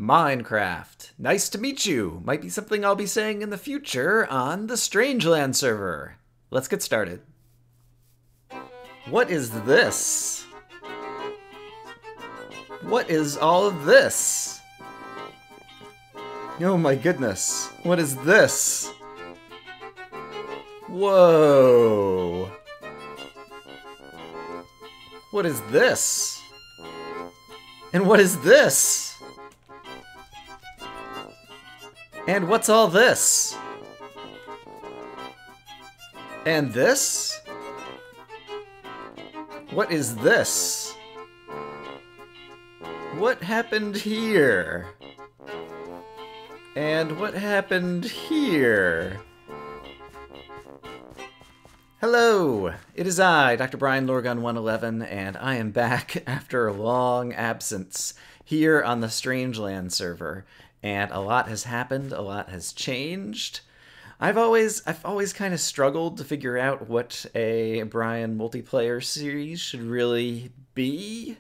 Minecraft. Nice to meet you. Might be something I'll be saying in the future on the Strangelands server. Let's get started. What is this? What is all of this? Oh my goodness. What is this? Whoa. What is this? And what is this? And what's all this? And this? What is this? What happened here? And what happened here? Hello! It is I, Dr. Brian Lorgon111, and I am back after a long absence here on the Strangelands server. And a lot has happened, a lot has changed. I've always kind of struggled to figure out what a Brian multiplayer series should really be.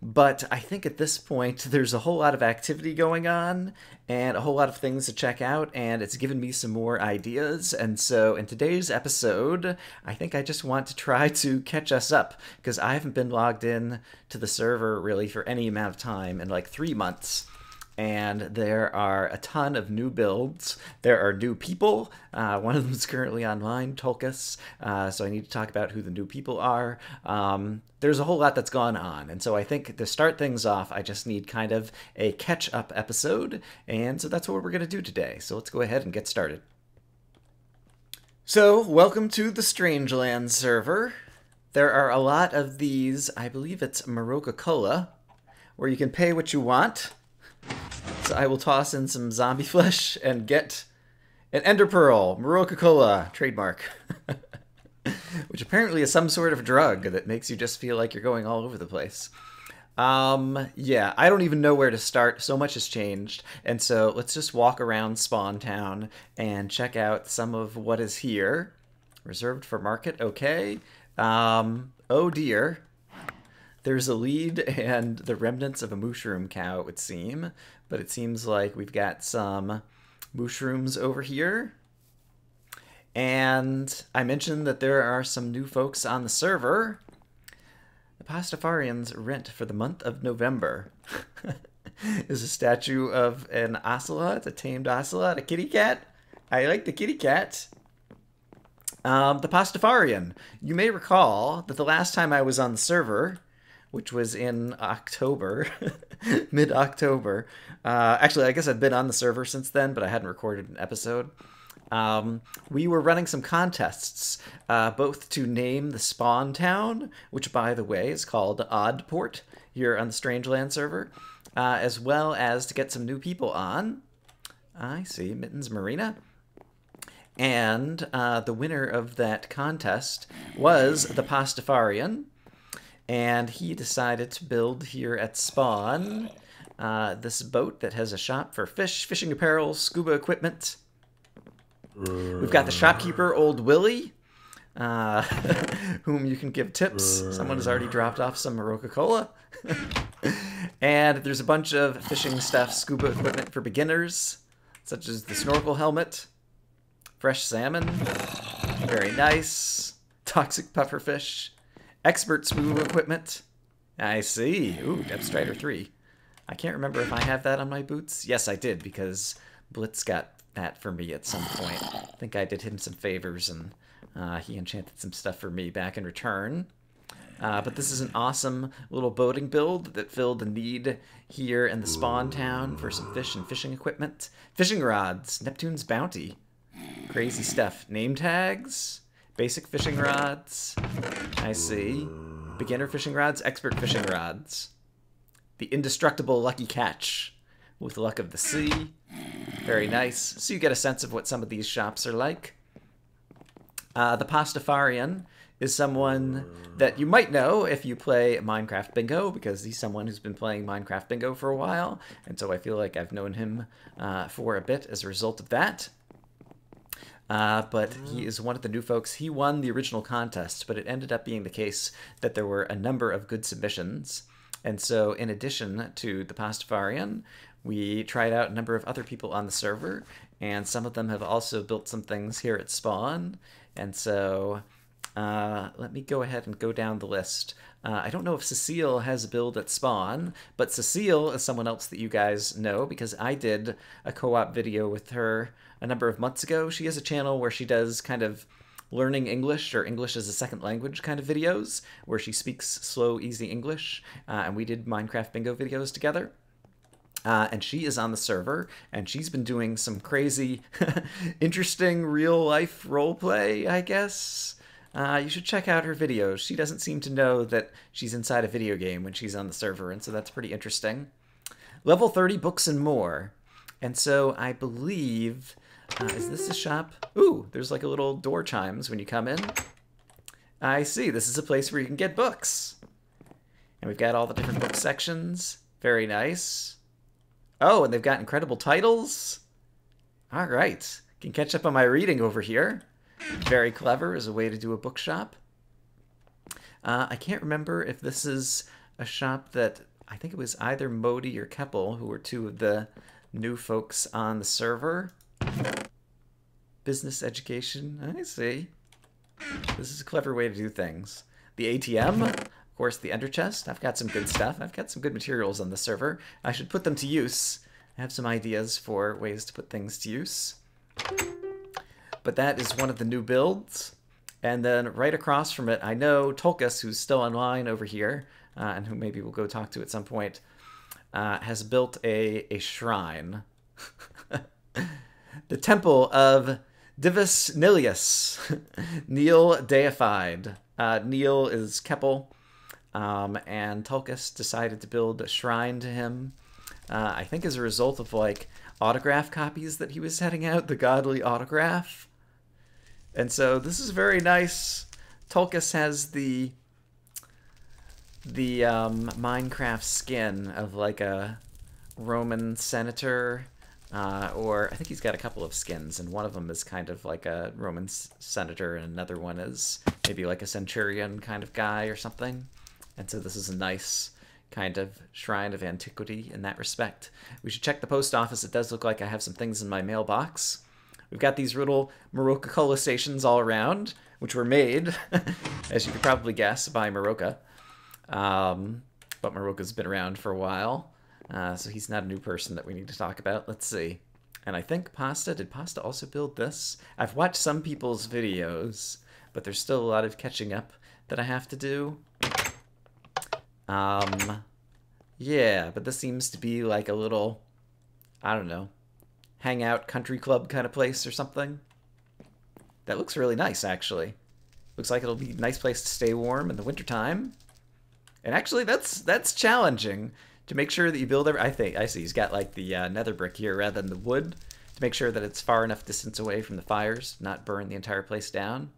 But I think at this point there's a whole lot of activity going on and a whole lot of things to check out, and it's given me some more ideas. And so in today's episode, I think I just want to try to catch us up, because I haven't been logged in to the server really for any amount of time in like 3 months. And there are a ton of new builds. There are new people. One of them is currently online, Tolkus. So I need to talk about who the new people are. There's a whole lot that's gone on. And so I think to start things off, I just need kind of a catch-up episode. And so that's what we're going to do today. So let's go ahead and get started. So welcome to the Strangelands server. There are a lot of these, I believe it's Cola, where you can pay what you want. So I will toss in some zombie flesh and get an ender pearl, Cola, trademark. Which apparently is some sort of drug that makes you just feel like you're going all over the place. Yeah, I don't even know where to start. So much has changed. And so let's just walk around Spawn Town and check out some of what is here. Reserved for market, okay. Oh dear. There's a lead and the remnants of a mushroom cow, it would seem. But it seems like we've got some mushrooms over here. And I mentioned that there are some new folks on the server. The Pastafarians rent for the month of November. Is a statue of an ocelot, a tamed ocelot, a kitty cat. I like the kitty cat. The Pastafarian. You may recall that the last time I was on the server, which was in October, mid-October. Actually, I guess I'd been on the server since then, but I hadn't recorded an episode. We were running some contests, both to name the spawn town, which, by the way, is called Oddport here on the Strangelands server, as well as to get some new people on. I see, Mittens Marina. And the winner of that contest was the Pastafarian. And he decided to build here at spawn this boat that has a shop for fish, fishing apparel, scuba equipment. We've got the shopkeeper, Old Willie, whom you can give tips. Someone has already dropped off some Cola. And there's a bunch of fishing stuff, scuba equipment for beginners, such as the snorkel helmet, fresh salmon, very nice, toxic pufferfish, expert scuba equipment. I see. Ooh, Depth Strider 3. I can't remember if I have that on my boots. Yes, I did, because Blitz got that for me at some point. I think I did him some favors, and he enchanted some stuff for me back in return. But this is an awesome little boating build that filled the need here in the spawn town for some fish and fishing equipment. Fishing rods, Neptune's Bounty. Crazy stuff. Name tags. Basic fishing rods. I see. Beginner fishing rods, expert fishing rods. The indestructible lucky catch with luck of the sea. Very nice. So you get a sense of what some of these shops are like. The Pastafarian is someone that you might know if you play Minecraft Bingo, because he's someone who's been playing Minecraft Bingo for a while, and so I feel like I've known him for a bit as a result of that. But he is one of the new folks. He won the original contest, but it ended up being the case that there were a number of good submissions. And so in addition to the Pastafarian, We tried out a number of other people on the server, and some of them have also built some things here at spawn. And so let me go ahead and go down the list. I don't know if Cecile has a build at spawn, but Cecile is someone else that you guys know because I did a co-op video with her a number of months ago. She has a channel where she does kind of learning English or English as a second language kind of videos where she speaks slow, easy English, and we did Minecraft bingo videos together. And she is on the server, and she's been doing some crazy, interesting real-life roleplay, I guess. You should check out her videos. She doesn't seem to know that she's inside a video game when she's on the server, and so that's pretty interesting. Level 30 books and more. And so I believe... is this a shop? Ooh, there's like a little door chimes when you come in. I see. This is a place where you can get books. And we've got all the different book sections. Very nice. Oh, and they've got incredible titles. All right. Can catch up on my reading over here. Very clever as a way to do a bookshop. I can't remember if this is a shop that... I think it was either Modi or Keppel who were two of the new folks on the server. Business education. I see. This is a clever way to do things. The ATM. Of course, the ender chest. I've got some good stuff. I've got some good materials on the server. I should put them to use. I have some ideas for ways to put things to use. But that is one of the new builds. And then right across from it, I know Tolkus, who's still online over here, and who maybe we'll go talk to at some point, has built a shrine. The Temple of Divus Nilius. Neil deified. Neil is Keppel. And Tolkus decided to build a shrine to him, I think as a result of, like, autograph copies that he was setting out, the godly autograph. And so this is very nice. Tolkus has the Minecraft skin of, like, a Roman senator, or I think he's got a couple of skins, and one of them is kind of like a Roman senator, and another one is maybe like a centurion kind of guy or something. And so this is a nice kind of shrine of antiquity in that respect. We should check the post office. It does look like I have some things in my mailbox. We've got these little Maroka-Cola stations all around, which were made, as you could probably guess, by Maroka. But Maroka's been around for a while, so he's not a new person that we need to talk about. Let's see. And I think Pasta, did Pasta also build this? I've watched some people's videos, but there's still a lot of catching up that I have to do. Yeah, but this seems to be like a little, I don't know, hangout country club kind of place or something. That looks really nice, actually. Looks like it'll be a nice place to stay warm in the wintertime. And actually, that's challenging to make sure that you build I see he's got like the nether brick here rather than the wood to make sure that it's far enough distance away from the fires, not burn the entire place down.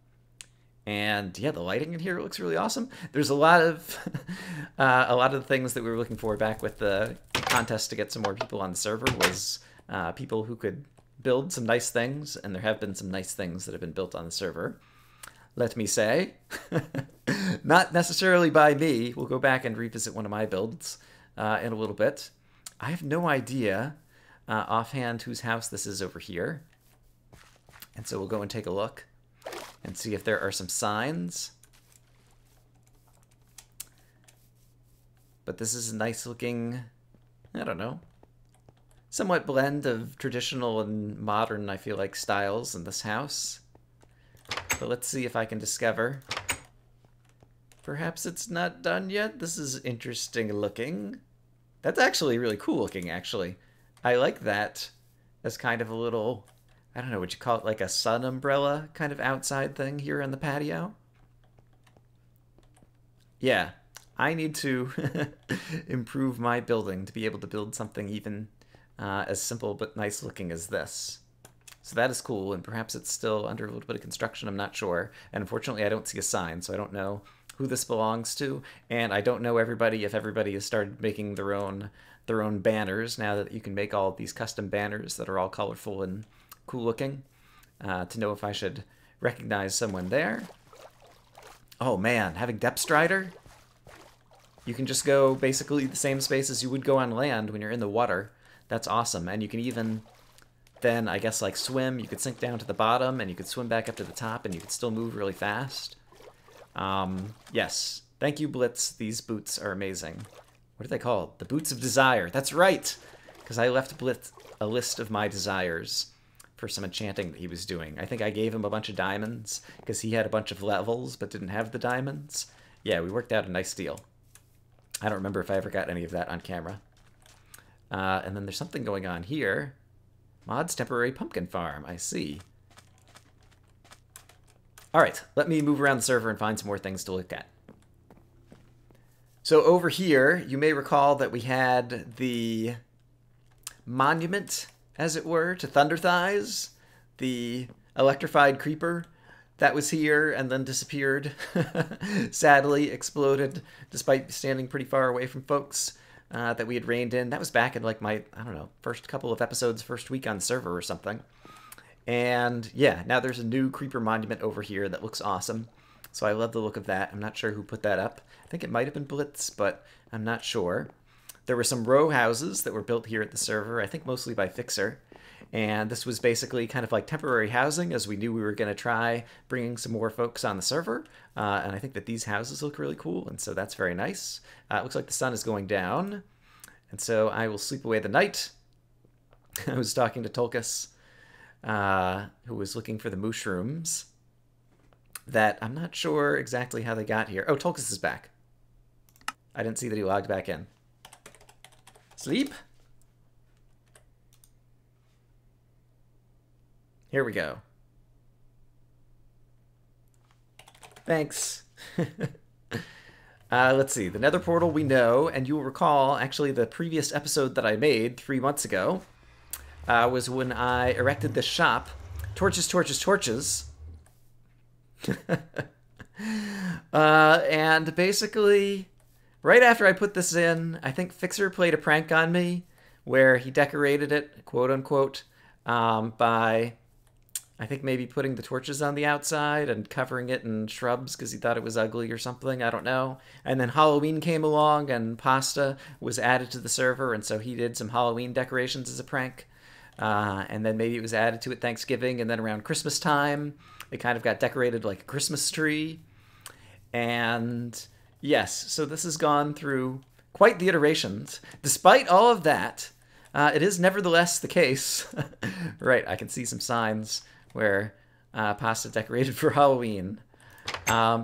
And yeah, the lighting in here looks really awesome. There's a lot of the things that we were looking for back with the contest to get some more people on the server was people who could build some nice things, and there have been some nice things that have been built on the server. Let me say, not necessarily by me. We'll go back and revisit one of my builds in a little bit. I have no idea offhand whose house this is over here, and so we'll go and take a look and see if there are some signs. But this is a nice looking, I don't know, somewhat blend of traditional and modern, I feel like, styles in this house. But let's see if I can discover. Perhaps it's not done yet. This is interesting looking. That's actually really cool looking, actually. I like that as kind of a little, I don't know, would you call it like a sun umbrella kind of outside thing here on the patio? Yeah, I need to improve my building to be able to build something even as simple but nice looking as this. So that is cool, and perhaps it's still under a little bit of construction, I'm not sure. And unfortunately, I don't see a sign, so I don't know who this belongs to. And I don't know if everybody has started making their own banners now that you can make all of these custom banners that are all colorful and cool looking, to know if I should recognize someone there. Oh man, having Depth Strider? You can just go basically the same space as you would go on land when you're in the water. That's awesome. And you can even then, I guess, like swim. You could sink down to the bottom, and you could swim back up to the top, and you could still move really fast. Yes. Thank you, Blitz. These boots are amazing. What are they called? The Boots of Desire. That's right! Because I left Blitz a list of my desires for some enchanting that he was doing. I think I gave him a bunch of diamonds because he had a bunch of levels but didn't have the diamonds. Yeah, we worked out a nice deal. I don't remember if I ever got any of that on camera. And then there's something going on here. Mod's temporary pumpkin farm, I see. Alright, let me move around the server and find some more things to look at. So over here, you may recall that we had the monument, as it were, to Thunder Thighs, the electrified creeper that was here and then disappeared. Sadly exploded, despite standing pretty far away from folks that we had reined in. That was back in like my, I don't know, first couple of episodes, first week on server or something. And yeah, now there's a new creeper monument over here that looks awesome. So I love the look of that. I'm not sure who put that up. I think it might have been Blitz, but I'm not sure. There were some row houses that were built here at the server, I think mostly by Fixer. And this was basically kind of like temporary housing, as we knew we were going to try bringing some more folks on the server. And I think that these houses look really cool, and so that's very nice. It looks like the sun is going down, and so I will sleep away the night. I was talking to Tolkus, who was looking for the mushrooms, that I'm not sure exactly how they got here. Oh, Tolkus is back. I didn't see that he logged back in. Sleep? Here we go. Thanks. Let's see. The Nether Portal we know, and you'll recall, actually, the previous episode that I made 3 months ago was when I erected this shop. Torches, torches, torches. And basically, right after I put this in, I think Fixer played a prank on me where he decorated it, quote unquote, by, I think, maybe putting the torches on the outside and covering it in shrubs because he thought it was ugly or something. I don't know. And then Halloween came along and pasta was added to the server, and so he did some Halloween decorations as a prank. And then maybe it was added to at Thanksgiving, and then around Christmas time, it kind of got decorated like a Christmas tree. And yes, so this has gone through quite the iterations. Despite all of that, it is nevertheless the case. Right, I can see some signs where pasta decorated for Halloween.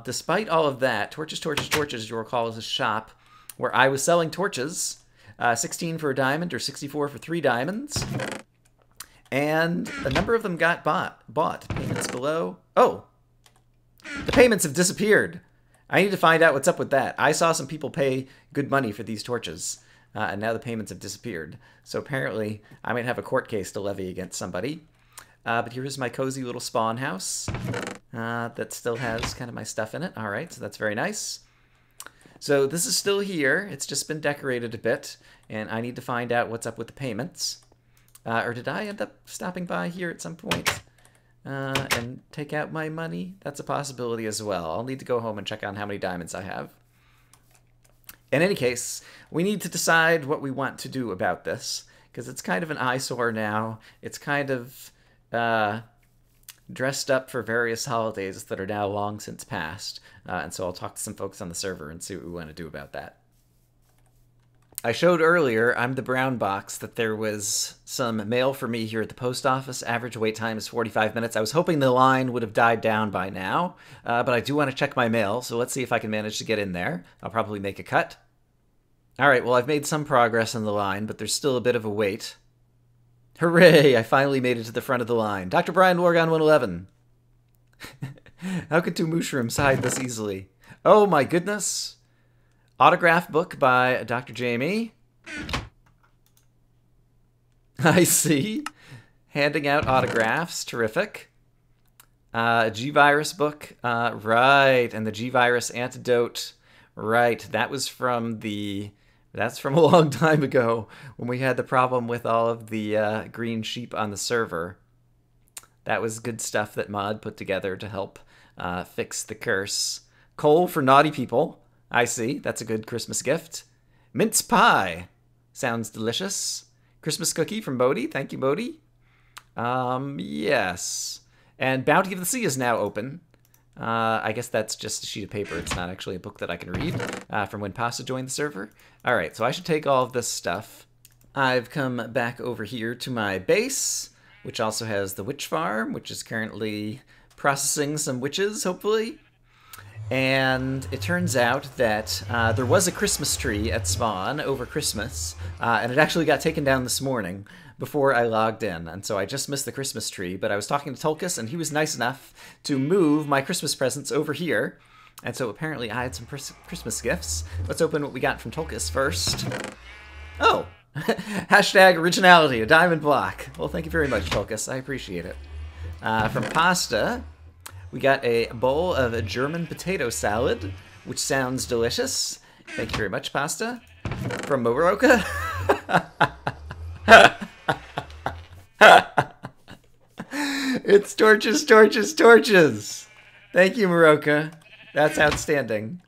Despite all of that, Torches, Torches, Torches, you'll recall, is a shop where I was selling torches, 16 for a diamond or 64 for 3 diamonds. And a number of them got bought. Payments below. Oh, the payments have disappeared. I need to find out what's up with that. I saw some people pay good money for these torches, and now the payments have disappeared. So apparently, I might have a court case to levy against somebody. But here's my cozy little spawn house that still has kind of my stuff in it. All right, so that's very nice. So this is still here. It's just been decorated a bit, and I need to find out what's up with the payments. Or did I end up stopping by here at some point and take out my money? That's a possibility as well. I'll need to go home and check on how many diamonds I have. In any case, we need to decide what we want to do about this, because it's kind of an eyesore now. It's kind of dressed up for various holidays that are now long since past. And so I'll talk to some folks on the server and see what we want to do about that. I showed earlier, I'm the brown box, that there was some mail for me here at the post office. Average wait time is 45 minutes. I was hoping the line would have died down by now, but I do want to check my mail, so let's see if I can manage to get in there. I'll probably make a cut. All right, well, I've made some progress in the line, but there's still a bit of a wait. Hooray! I finally made it to the front of the line. Dr. Brian Lorgon 111. How could 2 mushrooms hide this easily? Oh my goodness! Autograph book by Dr. Jamie. I see. Handing out autographs. Terrific. G-Virus book. Right. And the G-Virus antidote. Right. That was from the... That's from a long time ago when we had the problem with all of the green sheep on the server. That was good stuff that Mod put together to help fix the curse. Coal for naughty people. I see. That's a good Christmas gift. Mince pie. Sounds delicious. Christmas cookie from Bodhi. Thank you, Bodhi. Yes. And Bounty of the Sea is now open. I guess that's just a sheet of paper. It's not actually a book that I can read from when Pasta joined the server. All right, so I should take all of this stuff. I've come back over here to my base, which also has the witch farm, which is currently processing some witches, hopefully. And it turns out that there was a Christmas tree at spawn over Christmas, and it actually got taken down this morning before I logged in, and so I just missed the Christmas tree, but I was talking to Tulkas, and he was nice enough to move my Christmas presents over here, and so apparently I had some Christmas gifts. Let's open what we got from Tulkas first. Oh! Hashtag originality, a diamond block. Well, thank you very much, Tulkas. I appreciate it. From Pasta, we got a bowl of a German potato salad, which sounds delicious. Thank you very much, Pasta. From Moroka, it's torches, torches, torches. Thank you, Moroka. That's outstanding.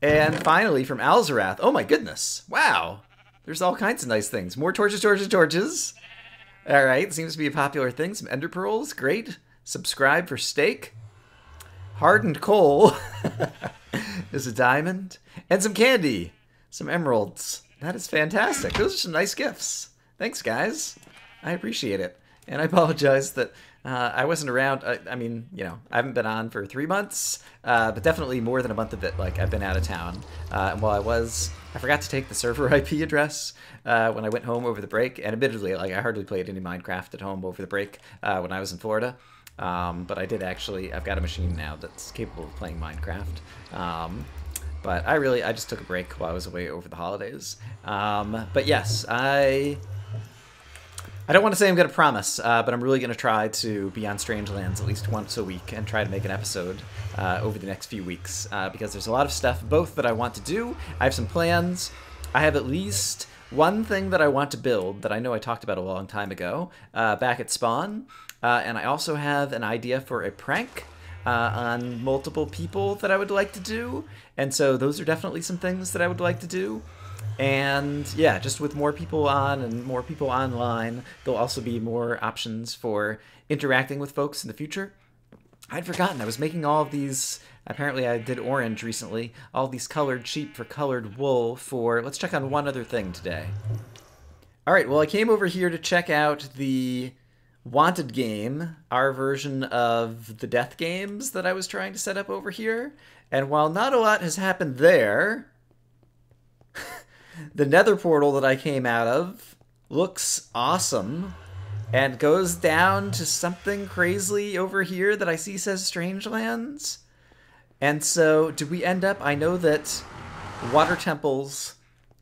And finally, from Alzarath. Oh my goodness. Wow. There's all kinds of nice things. More torches, torches, torches. All right. Seems to be a popular thing. Some ender pearls. Great. Subscribe for steak. Hardened coal. There's a diamond. And some candy. Some emeralds. That is fantastic. Those are some nice gifts. Thanks, guys. I appreciate it. And I apologize that I wasn't around. I mean, you know, I haven't been on for 3 months, but definitely more than a month of it. Like, I've been out of town. And while I forgot to take the server IP address when I went home over the break. And admittedly, like, I hardly played any Minecraft at home over the break when I was in Florida. But I did actually, I've got a machine now that's capable of playing Minecraft. But I just took a break while I was away over the holidays. But yes, I don't want to say I'm going to promise, but I'm really going to try to be on Strangelands at least once a week and try to make an episode over the next few weeks, because there's a lot of stuff, both that I want to do. I have some plans. I have at least one thing that I want to build that I know I talked about a long time ago back at spawn, and I also have an idea for a prank on multiple people that I would like to do, and so those are definitely some things that I would like to do. And yeah, just with more people on and more people online, there'll also be more options for interacting with folks in the future. I'd forgotten I was making all of these, apparently I did orange recently, all these colored sheep for colored wool for, let's check on one other thing today. Alright, well I came over here to check out the Wanted game, our version of the death games that I was trying to set up over here, and while not a lot has happened there, the nether portal that I came out of looks awesome and goes down to something crazily over here that I see says Strangelands. And so, do we end up... I know that water temples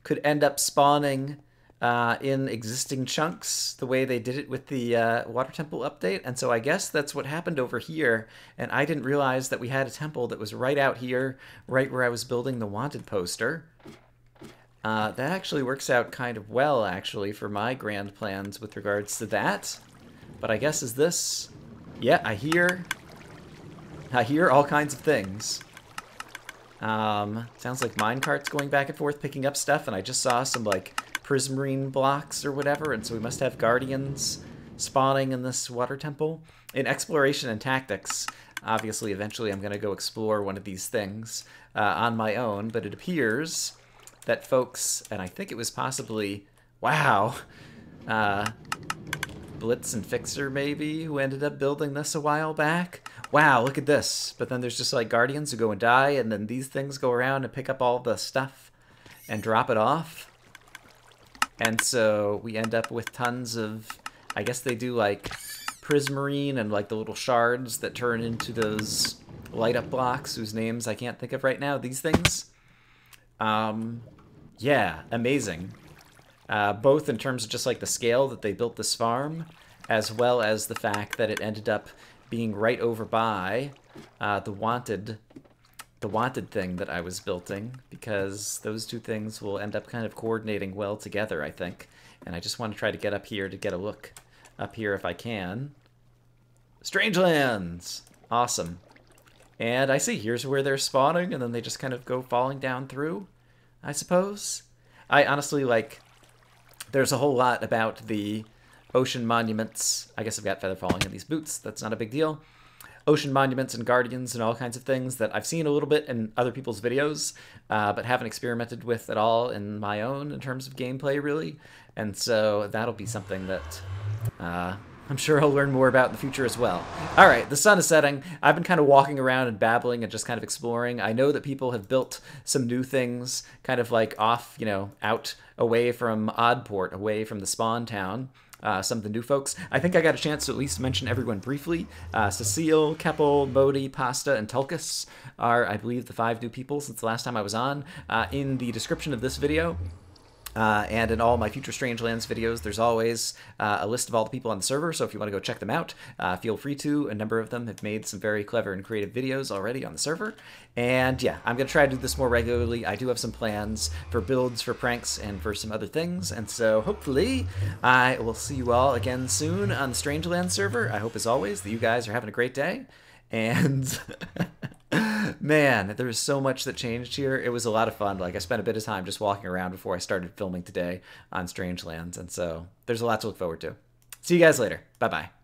could end up spawning in existing chunks the way they did it with the water temple update. And so I guess that's what happened over here. And I didn't realize that we had a temple that was right out here, right where I was building the wanted poster. That actually works out kind of well, actually, for my grand plans with regards to that. But I guess is this... Yeah, I hear all kinds of things. Sounds like minecarts going back and forth picking up stuff, and I just saw some, like, prismarine blocks or whatever, and so we must have guardians spawning in this water temple. In exploration and tactics, obviously, eventually I'm going to go explore one of these things on my own, but it appears that folks, and I think it was possibly, wow, Blitz and Fixer maybe, who ended up building this a while back. Wow, look at this. But then there's just like guardians who go and die, and then these things go around and pick up all the stuff and drop it off. And so we end up with tons of, I guess they do like prismarine and like the little shards that turn into those light up blocks whose names I can't think of right now. These things. Yeah, amazing. Both in terms of just like the scale that they built this farm, as well as the fact that it ended up being right over by the wanted thing that I was building, because those two things will end up kind of coordinating well together, I think. And I just want to try to get up here to get a look up here if I can. Strangelands! Awesome. And I see, here's where they're spawning, and then they just kind of go falling down through, I suppose. I honestly, like, there's a whole lot about the ocean monuments. I guess I've got feather falling in these boots. That's not a big deal. Ocean monuments and guardians and all kinds of things that I've seen a little bit in other people's videos, but haven't experimented with at all in my own in terms of gameplay, really. And so that'll be something that I'm sure I'll learn more about in the future as well. All right, the sun is setting. I've been kind of walking around and babbling and just kind of exploring. I know that people have built some new things kind of like off, out away from Oddport, away from the spawn town. Some of the new folks. I think I got a chance to at least mention everyone briefly. Cecile, Keppel, Bodhi, Pasta, and Tulkas are, I believe, the 5 new people since the last time I was on. In the description of this video, and in all my future Strangelands videos, there's always a list of all the people on the server, so if you want to go check them out, feel free to. A number of them have made some very clever and creative videos already on the server. And yeah, I'm going to try to do this more regularly. I do have some plans for builds, for pranks, and for some other things, and so hopefully I will see you all again soon on the Strangelands server. I hope, as always, that you guys are having a great day, and... Man, there was so much that changed here. It was a lot of fun. Like, I spent a bit of time just walking around before I started filming today on Strangelands, and so there's a lot to look forward to. See you guys later. Bye-bye.